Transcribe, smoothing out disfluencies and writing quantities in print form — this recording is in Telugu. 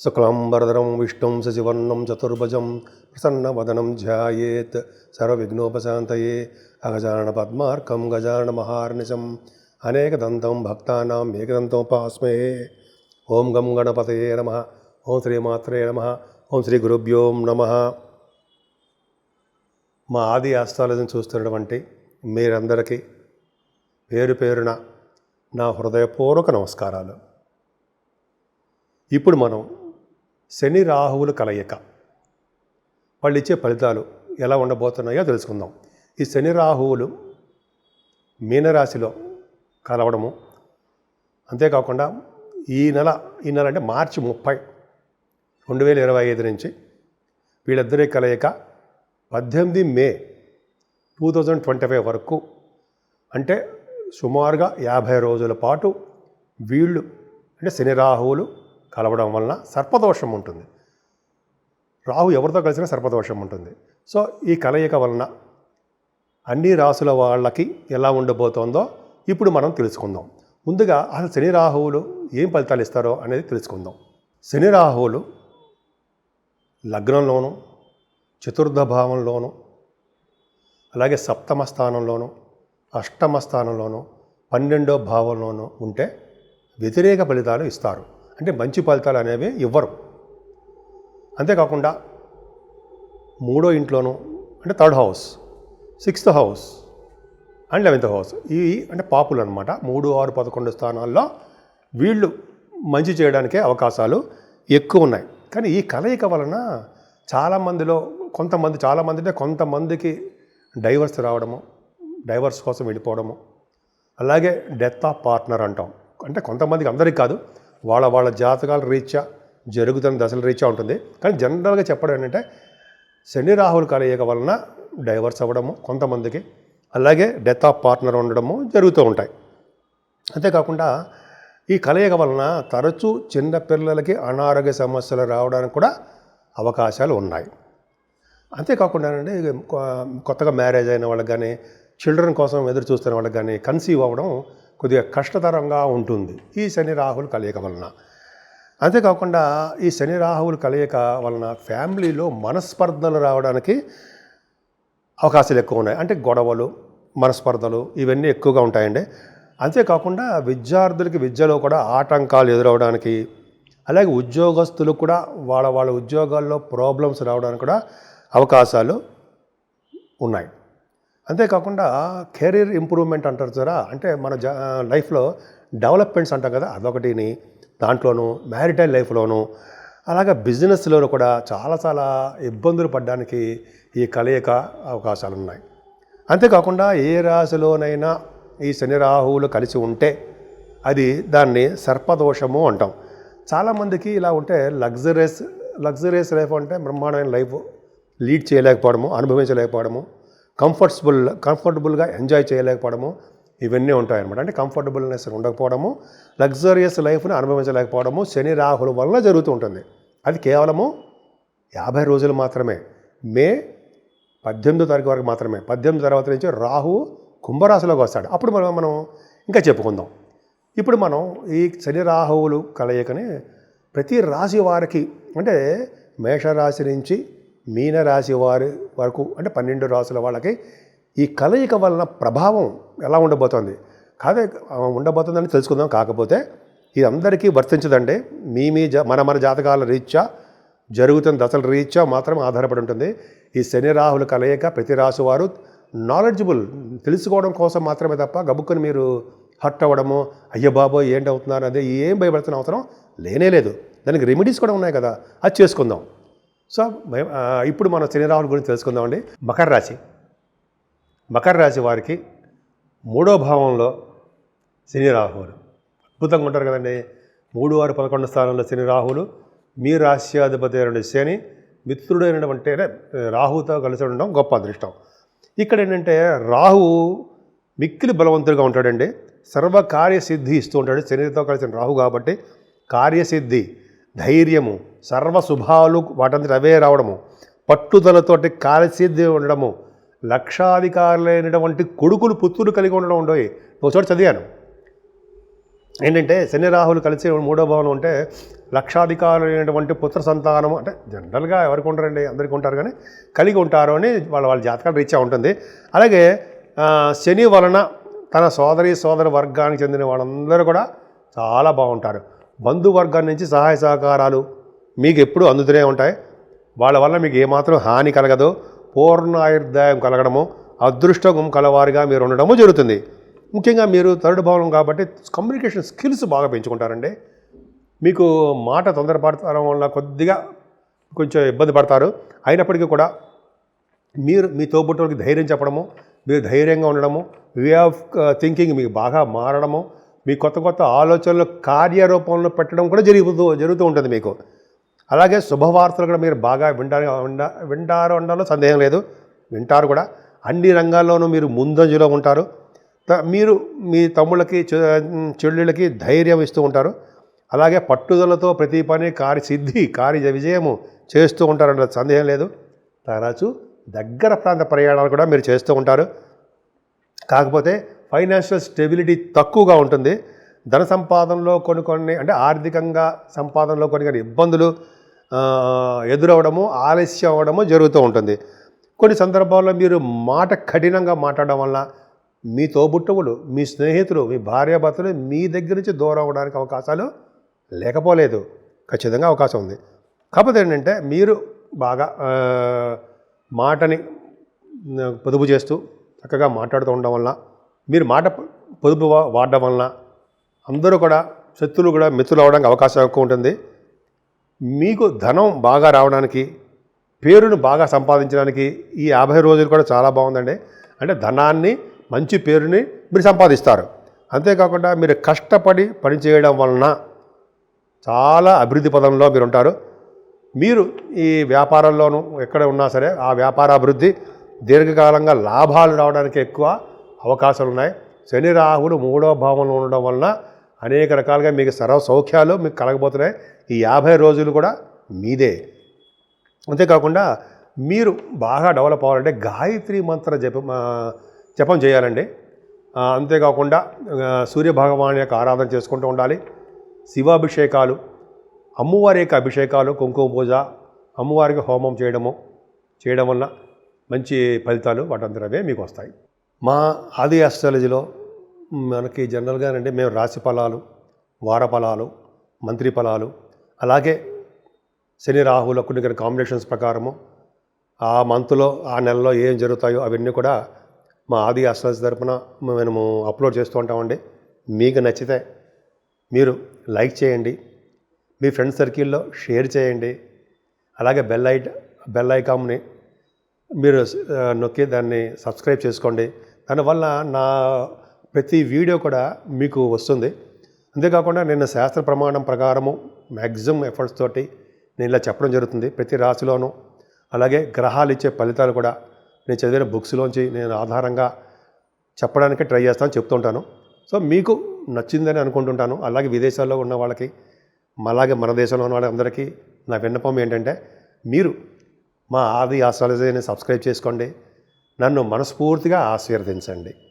శుక్లాంబరధరం విష్ణుం శశివర్ణం చతుర్భుజం ప్రసన్నవదనం ధ్యాయేత్ సర్వవిఘ్నోపశాంతయే అగజానన పద్మార్కం గజానన మహార్నిశం అనేకదంతం భక్తానాం ఏకదంతోపాస్మహే. ఓం గం గణపతయే నమః. ఓం శ్రీమాత్రే నమః. ఓం శ్రీ గురుభ్యో నమః. మా ఆది ఆస్ట్రాలజీని చూస్తున్నటువంటి మీరందరికీ పేరు పేరున నా హృదయపూర్వక నమస్కారాలు. ఇప్పుడు మనం శని రాహువుల కలయిక వాళ్ళు ఇచ్చే ఫలితాలు ఎలా ఉండబోతున్నాయో తెలుసుకుందాం. ఈ శని రాహువులు మీనరాశిలో కలవడము, అంతేకాకుండా ఈ నెల అంటే మార్చి 30, 2025 నుంచి వీళ్ళిద్దరి కలయిక 18 మే 2025 వరకు, అంటే సుమారుగా 50 రోజుల పాటు వీళ్ళు అంటే శని రాహువులు కలవడం వలన సర్పదోషం ఉంటుంది. రాహు ఎవరితో కలిసినా సర్పదోషం ఉంటుంది. సో ఈ కలయిక వలన అన్ని రాసుల వాళ్ళకి ఎలా ఉండబోతోందో ఇప్పుడు మనం తెలుసుకుందాం. ముందుగా అసలు శని రాహువులు ఏం ఫలితాలు ఇస్తారో అనేది తెలుసుకుందాం. శని రాహువులు లగ్నంలోను, చతుర్థ భావంలోను, అలాగే సప్తమ స్థానంలోను, అష్టమ స్థానంలోను, 12వ భావంలోనూ ఉంటే వ్యతిరేక ఫలితాలు ఇస్తారు. అంటే మంచి ఫలితాలు అనేవి ఇవ్వరు. అంతేకాకుండా 3వ ఇంట్లోనూ అంటే 3rd house, 6th house and 11th house, ఇవి అంటే పాపులు అనమాట. 3, 6, 11 స్థానాల్లో వీళ్ళు మంచి చేయడానికే అవకాశాలు ఎక్కువ ఉన్నాయి. కానీ ఈ కలయిక వలన చాలామందిలో కొంతమందికి డైవర్స్ రావడము, డైవర్స్ కోసం వెళ్ళిపోవడము, అలాగే డెత్ ఆఫ్ పార్ట్నర్ అంటాం. అంటే కొంతమందికి, అందరికీ కాదు, వాళ్ళ జాతకాల రీత్యా జరుగుతున్న దశల రీత్యా ఉంటుంది. కానీ జనరల్గా చెప్పడం ఏంటంటే శని రాహువుల కలయిక వలన డైవర్స్ అవ్వడము కొంతమందికి, అలాగే డెత్ ఆఫ్ పార్ట్నర్ ఉండడము జరుగుతూ ఉంటాయి. అంతేకాకుండా ఈ కలయిక వలన తరచూ చిన్నపిల్లలకి అనారోగ్య సమస్యలు రావడానికి కూడా అవకాశాలు ఉన్నాయి. అంతేకాకుండా కొత్తగా మ్యారేజ్ అయిన వాళ్ళకి కానీ, చిల్డ్రన్ కోసం ఎదురు చూస్తున్న వాళ్ళకి కానీ కన్సీవ్ అవ్వడం కొద్దిగా కష్టతరంగా ఉంటుంది ఈ శని రాహువుల కలయిక వలన. అంతేకాకుండా ఈ శని రాహువుల కలయిక వలన ఫ్యామిలీలో మనస్పర్ధలు రావడానికి అవకాశాలు ఎక్కువ ఉన్నాయి. అంటే గొడవలు, మనస్పర్ధలు ఇవన్నీ ఎక్కువగా ఉంటాయండి. అంతేకాకుండా విద్యార్థులకి విద్యలో కూడా ఆటంకాలు ఎదురవడానికి, అలాగే ఉద్యోగస్తులకు కూడా వాళ్ళ ఉద్యోగాల్లో ప్రాబ్లమ్స్ రావడానికి కూడా అవకాశాలు ఉన్నాయి. అంతేకాకుండా కెరీర్ ఇంప్రూవ్మెంట్ అంటారు కదా, అంటే మన లైఫ్లో డెవలప్మెంట్స్ అంటాం కదా, అదొకటిని. దాంట్లోనూ మ్యారిటైల్ లైఫ్లోనూ, అలాగే బిజినెస్లో కూడా చాలా ఇబ్బందులు పడడానికి ఈ కలయిక అవకాశాలు ఉన్నాయి. అంతేకాకుండా ఏ రాశిలోనైనా ఈ శని రాహువులు కలిసి ఉంటే అది దాన్ని సర్పదోషము అంటాం. చాలామందికి ఇలా ఉంటే లగ్జరియస్ లైఫ్ అంటే బ్రహ్మాండమైన లైఫ్ లీడ్ చేయలేకపోవడము, అనుభవించలేకపోవడము, కంఫర్టబుల్గా ఎంజాయ్ చేయలేకపోవడము, ఇవన్నీ ఉంటాయన్నమాట. అంటే కంఫర్టబుల్నెస్ ఉండకపోవడము, లగ్జరియస్ లైఫ్ని అనుభవించలేకపోవడము శని రాహుల వలన జరుగుతూ ఉంటుంది. అది కేవలము 50 రోజులు మాత్రమే. మే 18వ తారీఖు వరకు మాత్రమే. 18 తర్వాత నుంచి రాహు కుంభరాశిలోకి వస్తాడు. అప్పుడు మనం ఇంకా చెప్పుకుందాం. ఇప్పుడు మనం ఈ శని రాహువులు కలయికని ప్రతి రాశి వారికి, అంటే మేషరాశి నుంచి మీనరాశి వారి వరకు, అంటే 12 రాశుల వాళ్ళకి ఈ కలయిక వలన ప్రభావం ఎలా ఉండబోతోంది ఉండబోతుందని తెలుసుకుందాం. కాకపోతే ఇది అందరికీ వర్తించదండి. మన జాతకాల రీత్యా జరుగుతున్న దశల రీత్యా మాత్రం ఆధారపడి ఉంటుంది. ఈ శని రాహుల కలయిక ప్రతి రాశి వారు నాలెడ్జబుల్ తెలుసుకోవడం కోసం మాత్రమే తప్ప గబుక్కుని మీరు హర్ట్ అవ్వడము, అయ్య బాబోయ్ ఏంటి అవుతున్నారు అదే ఏం భయపడుతున్న అవసరం లేనేలేదు. దానికి రెమెడీస్ కూడా ఉన్నాయి కదా, అది చేసుకుందాం. సో ఇప్పుడు మనం శని రాహుల గురించి తెలుసుకుందామండి. మకర రాశి వారికి 3వ భావంలో శని రాహువులు అద్భుతంగా ఉంటారు కదండి. 3, 6, 11 స్థానంలో శని రాహువులు, మీ రాశ్యాధిపతి అయిన శని మిత్రుడైనటువంటి రాహుతో కలిసి ఉండడం గొప్ప అదృష్టం. ఇక్కడ ఏంటంటే రాహువు మిక్కిలి బలవంతుడిగా ఉంటాడండి. సర్వకార్యసిద్ధి ఇస్తూ ఉంటాడు. శనితో కలిసిన రాహు కాబట్టి కార్యసిద్ధి, ధైర్యము, సర్వశుభాలు వాటంతటి అవే రావడము, పట్టుదలతోటి కార్యసిద్ధి ఉండడము, లక్షాధికారులైనటువంటి కొడుకులు పుత్రులు కలిగి ఉండడం ఉండవు. ఒక చోట చదివాను, ఏంటంటే శని రాహులు కలిసి మూడో భావంలో ఉంటే లక్షాధికారులైనటువంటి పుత్ర సంతానం అంటే జనరల్గా ఎవరికి ఉంటారండి, అందరికీ ఉంటారు, కానీ కలిగి ఉంటారు అని వాళ్ళ జాతకాలు రీత్యా ఉంటుంది. అలాగే శని వలన తన సోదర వర్గానికి చెందిన వాళ్ళందరూ కూడా చాలా బాగుంటారు. బంధువర్గం నుంచి సహాయ సహకారాలు మీకు ఎప్పుడూ అందుతూనే ఉంటాయి. వాళ్ళ వల్ల మీకు ఏమాత్రం హాని కలగదు. పూర్ణాయుర్దాయం కలగడము, అదృష్టం కలవారిగా మీరు ఉండడము జరుగుతుంది. ముఖ్యంగా మీరు థర్డ్ భావం కాబట్టి కమ్యూనికేషన్ స్కిల్స్ బాగా పెంచుకుంటారండి. మీకు మాట తొందరపడటం వల్ల కొద్దిగా కొంచెం ఇబ్బంది పడతారు. అయినప్పటికీ కూడా మీరు మీ తోబుట్టువులకి ధైర్యం చెప్పడము, మీరు ధైర్యంగా ఉండడము, వే ఆఫ్ థింకింగ్ మీకు బాగా మారడము, మీ కొత్త ఆలోచనలు కార్యరూపంలో పెట్టడం కూడా జరుగుతూ ఉంటుంది మీకు. అలాగే శుభవార్తలు కూడా మీరు బాగా వింటారు అనడంలో సందేహం లేదు, వింటారు కూడా. అన్ని రంగాల్లోనూ మీరు ముందంజలో ఉంటారు. మీరు మీ తమ్ముళ్ళకి చెల్లెళ్ళకి ధైర్యం ఇస్తూ ఉంటారు. అలాగే పట్టుదలతో ప్రతి పని కార్య విజయము చేస్తూ ఉంటారన్న సందేహం లేదు. తరచూ దగ్గర ప్రాంత ప్రయాణాలు కూడా మీరు చేస్తూ ఉంటారు. కాకపోతే ఫైనాన్షియల్ స్టెబిలిటీ తక్కువగా ఉంటుంది. ధన సంపాదనలో కొన్ని అంటే ఆర్థికంగా సంపాదనలో కొన్ని ఇబ్బందులు ఎదురవడము, ఆలస్యం అవ్వడము జరుగుతూ ఉంటుంది. కొన్ని సందర్భాల్లో మీరు మాట కఠినంగా మాట్లాడడం వల్ల మీ తోబుట్టువులు, మీ స్నేహితులు, మీ భార్యాభర్తలు మీ దగ్గర నుంచి దూరం అవ్వడానికి అవకాశాలు లేకపోలేదు, ఖచ్చితంగా అవకాశం ఉంది. కాకపోతే ఏంటంటే మీరు బాగా మాటని పొదుపు చేస్తూ చక్కగా మాట్లాడుతూ ఉండడం వల్ల, మీరు మాట పొదుపు వాడడం వలన అందరూ కూడా శత్రువులు కూడా మిత్రులు అవడానికి అవకాశం ఎక్కువ ఉంటుంది. మీకు ధనం బాగా రావడానికి, పేరును బాగా సంపాదించడానికి ఈ 50 రోజులు కూడా చాలా బాగుందండి. అంటే ధనాన్ని, మంచి పేరుని మీరు సంపాదిస్తారు. అంతేకాకుండా మీరు కష్టపడి పని చేయడం వలన చాలా అభివృద్ధి పదంలో మీరు ఉంటారు. మీరు ఈ వ్యాపారంలోనూ ఎక్కడ ఉన్నా సరే ఆ వ్యాపార అభివృద్ధి దీర్ఘకాలంగా లాభాలు రావడానికి ఎక్కువ అవకాశాలు ఉన్నాయి. శని రాహులు 3వ భావంలో ఉండడం వలన అనేక రకాలుగా మీకు సర్వ సౌఖ్యాలు మీకు కలగబోతున్నాయి. ఈ 50 రోజులు కూడా మీదే. అంతేకాకుండా మీరు బాగా డెవలప్ అవ్వాలంటే గాయత్రి మంత్ర జపం చేయాలండి. అంతేకాకుండా సూర్యభగవాన్ యొక్క ఆరాధన చేసుకుంటూ ఉండాలి. శివాభిషేకాలు, అమ్మవారి యొక్క అభిషేకాలు, కుంకుమ పూజ, అమ్మవారికి హోమం చేయడం వల్ల మంచి ఫలితాలు వాటంతరవే మీకు వస్తాయి. మా ఆది ఆస్ట్రాలజీలో మనకి జనరల్గానండి మేము రాశి ఫలాలు, వార ఫలాలు, మంత్రి ఫలాలు, అలాగే శని రాహుల కొన్ని కాంబినేషన్స్ ప్రకారము ఆ మంత్లో ఆ నెలలో ఏం జరుగుతాయో అవన్నీ కూడా మా ఆది ఆస్ట్రాలజీ తరపున మేము అప్లోడ్ చేస్తూ ఉంటామండి. మీకు నచ్చితే మీరు లైక్ చేయండి, మీ ఫ్రెండ్ సర్కిల్లో షేర్ చేయండి. అలాగే బెల్ ఐకాన్ని మీరు నొక్కి దాన్ని సబ్స్క్రైబ్ చేసుకోండి. దానివల్ల నా ప్రతి వీడియో కూడా మీకు వస్తుంది. అంతేకాకుండా నేను శాస్త్ర ప్రమాణం ప్రకారము మ్యాక్సిమం ఎఫర్ట్స్ తోటి నేను ఇలా చెప్పడం జరుగుతుంది ప్రతి రాశిలోనూ. అలాగే గ్రహాలు ఇచ్చే ఫలితాలు కూడా నేను చదివిన బుక్స్లోంచి నేను ఆధారంగా చెప్పడానికి ట్రై చెప్తుంటాను. సో మీకు నచ్చిందని అనుకుంటుంటాను. అలాగే విదేశాల్లో ఉన్న వాళ్ళకి, అలాగే మన దేశంలో ఉన్న వాళ్ళందరికీ నా విన్నపం ఏంటంటే మీరు మా ఆది ఆస్ట్రాలజీని సబ్స్క్రైబ్ చేసుకోండి, నన్ను మనస్ఫూర్తిగా ఆశీర్వదించండి.